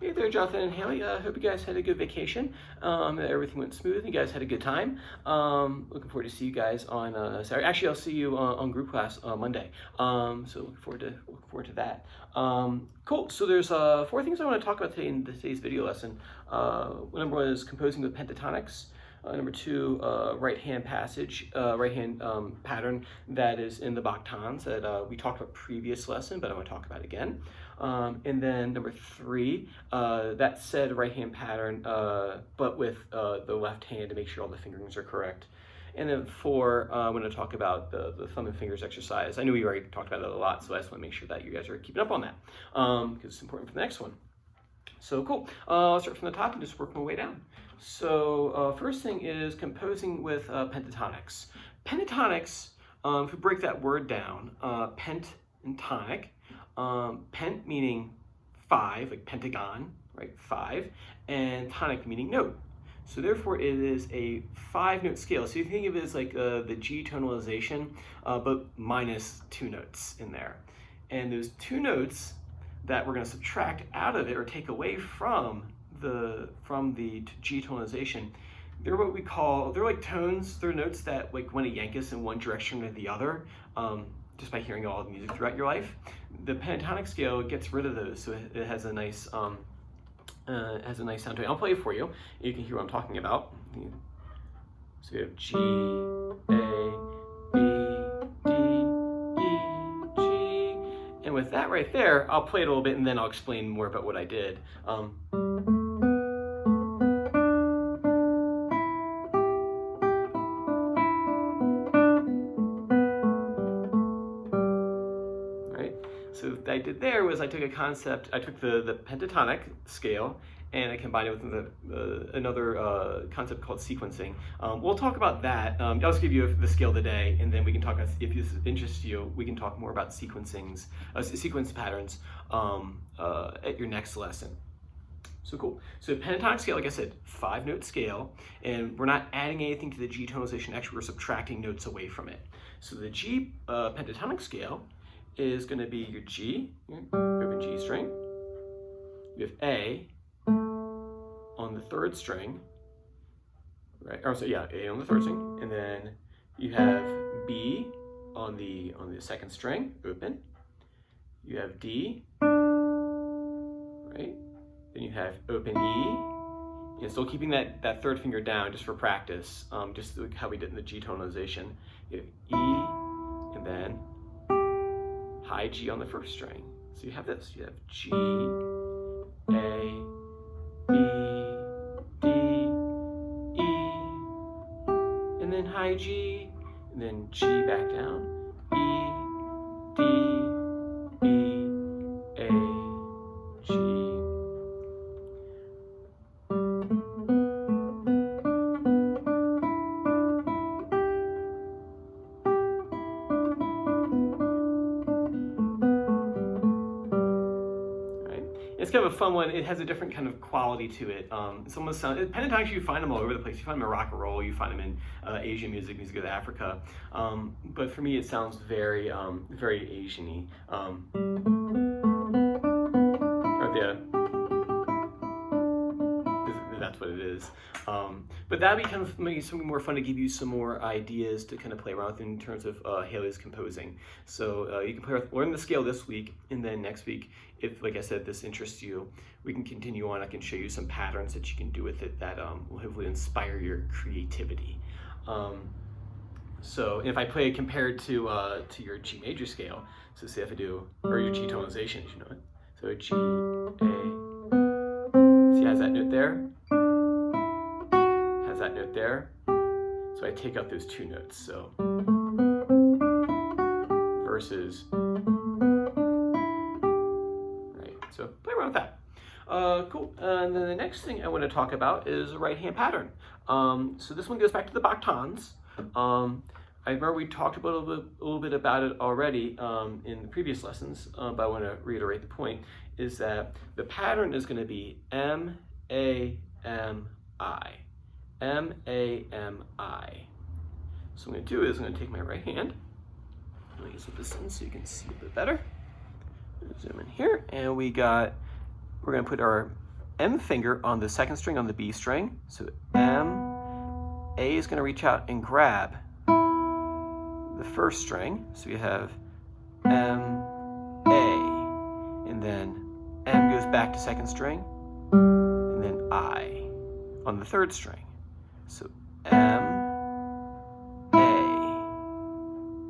Hey there, Jonathan and Haley. Hope you guys had a good vacation. That everything went smooth. You guys had a good time. Looking forward to see you guys on Saturday. Actually, I'll see you on group class Monday. So looking forward to that. Cool. So there's 4 things I want to talk about today in today's video lesson. Number 1 is composing with pentatonics. Number 2, right-hand passage, right-hand pattern that is in the Bach tons that we talked about previous lesson, but I want to talk about again. And then number 3, that said right-hand pattern, but with the left hand to make sure all the fingerings are correct. And then 4, I'm going to talk about the thumb and fingers exercise. I know we already talked about it a lot, so I just want to make sure that you guys are keeping up on that because it's important for the next one. So cool. I'll start from the top and just work my way down. So first thing is composing with pentatonics. Pentatonics, if we break that word down, pent and tonic, pent meaning 5, like pentagon, right, 5, and tonic meaning note. So therefore it is a 5-note scale. So you think of it as like the G tonalization, but minus 2 notes in there. And those 2 notes that we're going to subtract out of it or take away from the G tonalization, they're what we call, they're like tones, they're notes that like want to yank us in one direction or the other, just by hearing all the music throughout your life. The pentatonic scale gets rid of those, so it has a nice sound to it. I'll play it for you. You can hear what I'm talking about. So we have G, A, B, D, and with that right there, I'll play it a little bit and then I'll explain more about what I did. Right? So what I did there was I took a concept, I took the pentatonic scale and I combined it with another concept called sequencing. We'll talk about that. I'll just give you the scale today, and then we can talk about, if this interests you, we can talk more about sequence patterns at your next lesson. So cool. So pentatonic scale, like I said, 5-note scale, and we're not adding anything to the G tonalization. Actually, we're subtracting notes away from it. So the G pentatonic scale is going to be your G, your open G string. You have A on the 3rd string, right? Or so yeah, A on the 3rd string, and then you have B on the 2nd string, open. You have D, right? Then you have open E, and still keeping that 3rd finger down just for practice, just like how we did in the G tonalization. You have E, and then high G on the 1st string. So you have this. You have G, A, B, D, E, and then high G, and then G back down, E, D, E, A, G. It's kind of a fun one. It has a different kind of quality to it. It's almost pentatonics. You find them all over the place. You find them in rock and roll. You find them in Asian music of Africa. But for me, it sounds very, very Asian-y. That's what it is. But that'd be kind of maybe something more fun to give you some more ideas to kind of play around with in terms of Haley's composing. So you can learn the scale this week, and then next week, if, like I said, this interests you, we can continue on. I can show you some patterns that you can do with it that will hopefully inspire your creativity. So if I play it compared to your G major scale, so say if I do, or your G tonalization, as you know it. So G, A, see, it has that note there, has that note there. So I take out those 2 notes, so versus, right, so play around with that. Cool, and then the next thing I want to talk about is a right-hand pattern. So this one goes back to the Bach tons. I remember we talked about a little bit about it already in the previous lessons, but I want to reiterate the point, is that the pattern is going to be M-A-M-I. M-A-M-I. So what I'm going to do is I'm going to take my right hand, let me zoom this in so you can see a bit better. Zoom in here, and we're going to put our M finger on the second string on the B string. So M, A is going to reach out and grab the first string. So you have M, A, and then M goes back to second string, and then I on the third string. So M, A,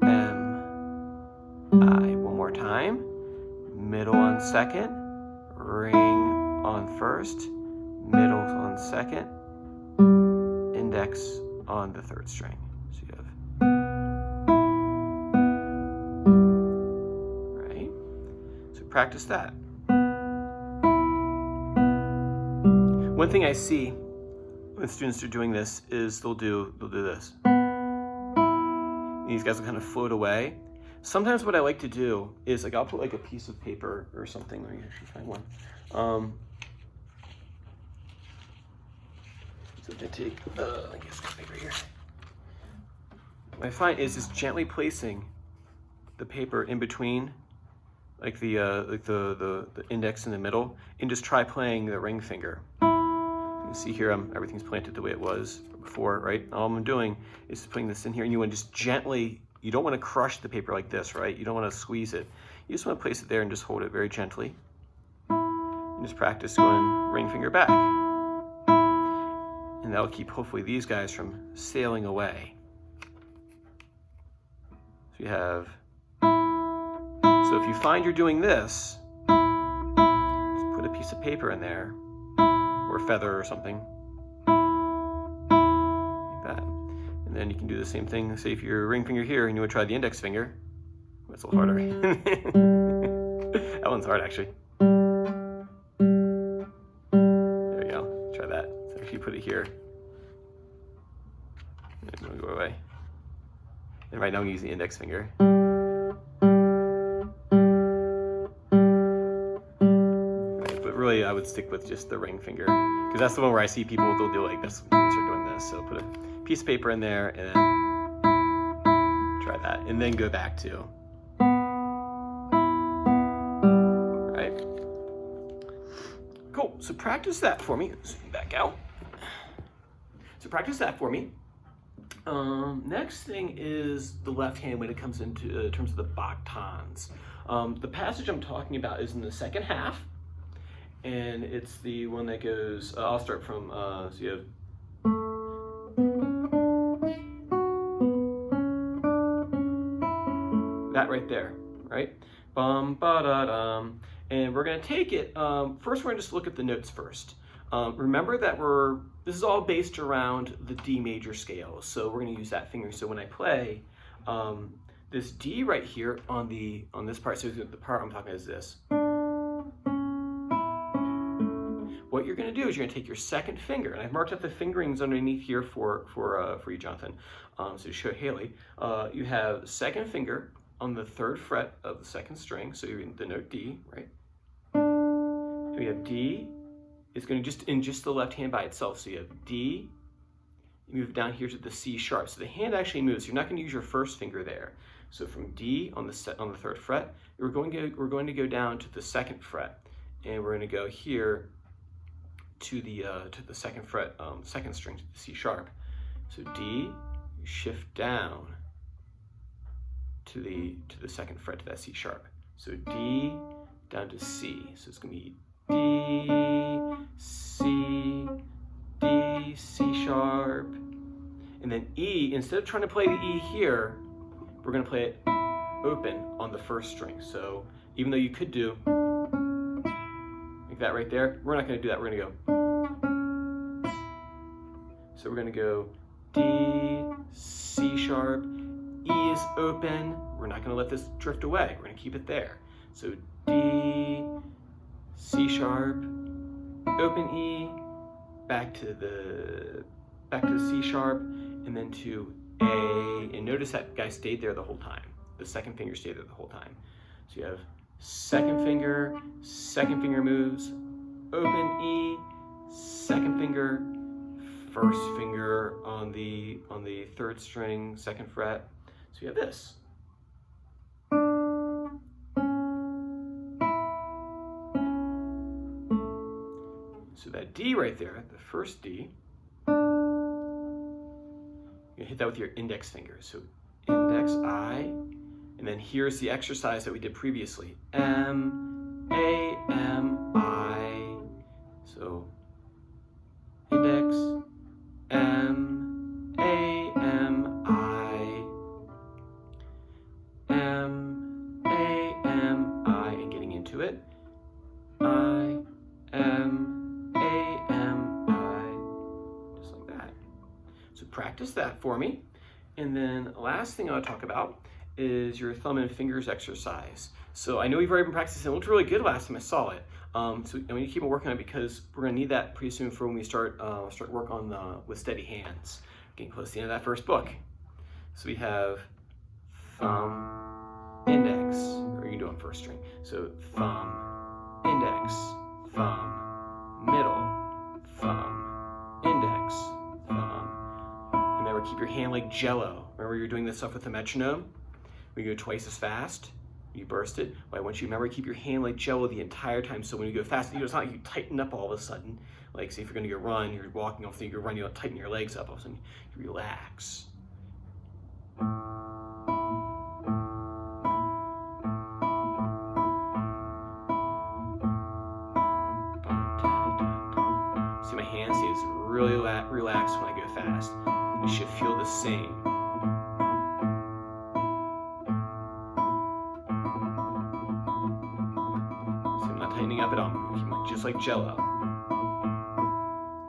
M, I. One more time. Middle on second, ring on first, middle on second, index on the third string. So you have, right? So practice that. One thing I see when students are doing this is they'll do this. And these guys will kind of float away. Sometimes what I like to do is I'll put a piece of paper or something. Let me actually find one. So I take, I guess paper here. What I find is just gently placing the paper in between, the index in the middle, and just try playing the ring finger. You see here, everything's planted the way it was before, right? All I'm doing is putting this in here, and you want to just gently. You don't want to crush the paper like this, right? You don't want to squeeze it. You just want to place it there and just hold it very gently. And just practice going ring finger back. And that'll keep, hopefully, these guys from sailing away. So you have, so if you find you're doing this, just put a piece of paper in there, or a feather or something, like that. And then you can do the same thing. Say if your ring finger here and you want to try the index finger. That's a little harder. That one's hard, actually. There you go. Try that. So if you put it here, it's going to go away. And right now I'm using the index finger. Right, but really I would stick with just the ring finger, because that's the one where I see people, they'll do like this when they start doing this. So put a piece of paper in there and then try that, and then go back to, right? Cool, so practice that for me. Zoom back out. So practice that for me. Next thing is the left hand when it comes into terms of the Bach tons. The passage I'm talking about is in the second half, and it's the one that goes, I'll start from, so you have, that right there, right? Bum, ba, da, dum. And we're gonna take it, first we're gonna just look at the notes first. Remember that this is all based around the D major scale, so we're gonna use that finger. So when I play, this D right here on this part, so the part I'm talking about is this. What you're gonna do is you're gonna take your second finger, and I've marked out the fingerings underneath here for you, Jonathan. So to show Haley, you have second finger on the third fret of the second string, so you're in the note D, right? And we have D. It's going to in just the left hand by itself. So you have D, you move down here to the C sharp. So the hand actually moves. You're not going to use your first finger there. So from D on the third fret, we're going to go down to the second fret, and we're going to go here to the second fret, second string, to the C sharp. So D, you shift down to the second fret, to that C sharp. So D down to C. So it's going to be D, C, D, C sharp, and then E. Instead of trying to play the E here, we're going to play it open on the first string. So even though you could do like that right there, we're not going to do that. We're going to go. So we're going to go D, C sharp, E is open. We're not going to let this drift away. We're going to keep it there. So D, C sharp, open E, back to the C sharp, and then to A. And notice that guy stayed there the whole time. The second finger stayed there the whole time. So you have second finger moves, open E, second finger, first finger on the third string, second fret. So you have this. So that D right there, the first D, you hit that with your index finger. So index, I, and then here's the exercise that we did previously. M, A, M, I. So index, M, A, M, I, M, A, M, I, and getting into it. I, M, A, M, I, just like that. So practice that for me. And then the last thing I'll talk about is your thumb and fingers exercise. So I know you've already been practicing. It looked really good last time I saw it. So I need to keep on working on it because we're going to need that pretty soon for when we start work on with steady hands. Getting close to the end of that first book. So we have thumb, index, or you can do it on first string. So thumb, index, thumb, middle, thumb, index, thumb. Remember, keep your hand like jello. Remember, you're doing this stuff with the metronome. We go twice as fast. You burst it. But I want you to remember, keep your hand like jello the entire time. So when you go fast, it's not like you tighten up all of a sudden. Like, say if you're going to go run, you're walking off, you go run, you don't tighten your legs up. All of a sudden, you relax. See my hand? See, it's really relaxed when I go fast. You should feel the same. So I'm not tightening up at all. Just like jello.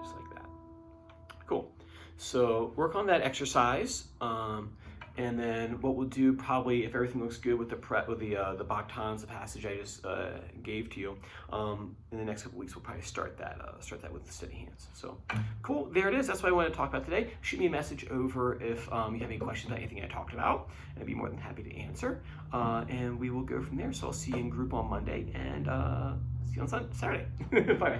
Just like that. Cool. So work on that exercise. And then what we'll do probably, if everything looks good with the Bhaktans, the passage I just gave to you, in the next couple weeks we'll probably start that with the steady hands. So cool, there it is. That's what I wanted to talk about today. Shoot me a message over if you have any questions about anything I talked about, and I'd be more than happy to answer. And we will go from there. So I'll see you in group on Monday, and see you on Saturday. Bye.